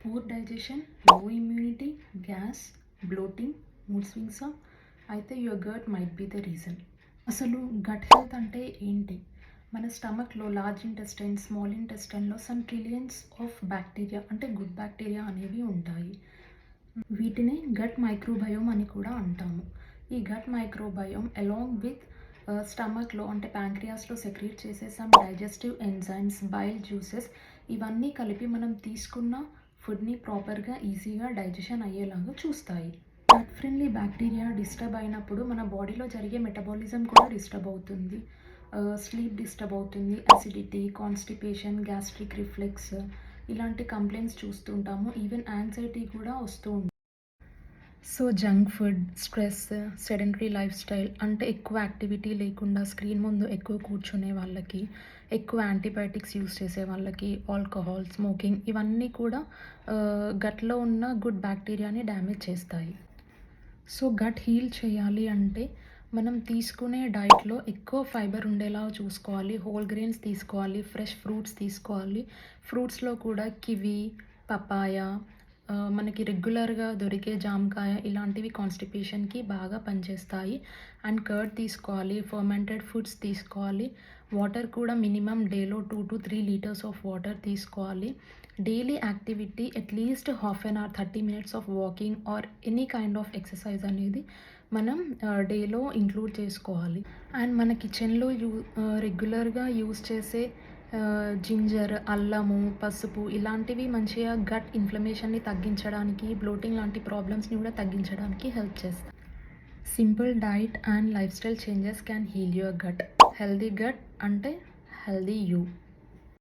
Poor digestion, low immunity, gas, bloating, mood స్వింగ్సా? అయితే your gut might be the reason. అసలు gut health అంటే ఏంటి? మన స్టమక్‌లో లార్జ్ ఇంటెస్టైన్, స్మాల్ ఇంటెస్టైన్‌లో సమ్ ట్రిలియన్స్ ఆఫ్ బ్యాక్టీరియా అంటే గుడ్ బ్యాక్టీరియా అనేవి ఉంటాయి. వీటినే గట్ మైక్రోబయోమ్ అని కూడా అంటాము. ఈ గట్ మైక్రోబయోమ్ అలాంగ్ విత్ స్టమక్‌లో అంటే ప్యాంక్రియాస్‌లో సెక్రీట్ చేసే some digestive enzymes, bile juices ఇవన్నీ కలిపి మనం తీసుకున్న ఫుడ్‌ని ప్రాపర్‌గా, ఈజీగా డైజెషన్ అయ్యేలాగా చూస్తాయి. గట్ ఫ్రెండ్లీ బ్యాక్టీరియా డిస్టర్బ్ అయినప్పుడు మన బాడీలో జరిగే మెటబాలిజం కూడా డిస్టర్బ్ అవుతుంది. స్లీప్ డిస్టర్బ్ అవుతుంది. అసిడిటీ, కాన్‌స్టిపేషన్, గ్యాస్ట్రిక్ రిఫ్లెక్స్ ఇలాంటి కంప్లెయింట్స్ చూస్తుంటాము. ఈవెన్ యాంగ్జైటీ కూడా వస్తూ ఉంటుంది. So junk food, stress, sedentary life style అంటే ఎక్కువ యాక్టివిటీ లేకుండా స్క్రీన్ ముందు ఎక్కువ కూర్చునే వాళ్ళకి, ఎక్కువ యాంటీబయాటిక్స్ యూస్ చేసే వాళ్ళకి, ఆల్కహాల్, స్మోకింగ్ ఇవన్నీ కూడా గట్‌లో ఉన్న గుడ్ బ్యాక్టీరియాని డ్యామేజ్ చేస్తాయి. సో గట్ హీల్ చేయాలి అంటే మనం తీసుకునే డైట్‌లో ఎక్కువ ఫైబర్ ఉండేలా చూసుకోవాలి. హోల్ గ్రెయిన్స్ తీసుకోవాలి. ఫ్రెష్ ఫ్రూట్స్ తీసుకోవాలి. ఫ్రూట్స్‌లో కూడా కివి, పపాయ, మనకి రెగ్యులర్‌గా దొరికే జామకాయ ఇలాంటివి కాన్‌స్టిపేషన్‌కి బాగా పనిచేస్తాయి. అండ్ కర్డ్ తీసుకోవాలి. ఫర్మెంటెడ్ ఫుడ్స్ తీసుకోవాలి. వాటర్ కూడా మినిమమ్ డేలో 2-3 లీటర్స్ ఆఫ్ వాటర్ తీసుకోవాలి. Daily activity at least half an hour, 30 minutes of walking or any kind of exercise అనేది మనం డేలో ఇంక్లూడ్ చేసుకోవాలి. అండ్ మన కిచెన్‌లో రెగ్యులర్‌గా యూజ్ చేసే జింజర్, అల్లము, పసుపు ఇలాంటివి మంచిగా గట్ ఇన్‌ఫ్లమేషన్‌ని తగ్గించడానికి, బ్లోటింగ్ లాంటి ప్రాబ్లమ్స్‌ని కూడా తగ్గించడానికి హెల్ప్ చేస్తాయి. Simple diet and lifestyle changes can heal your gut. Healthy gut అంటే హెల్తీ యూ.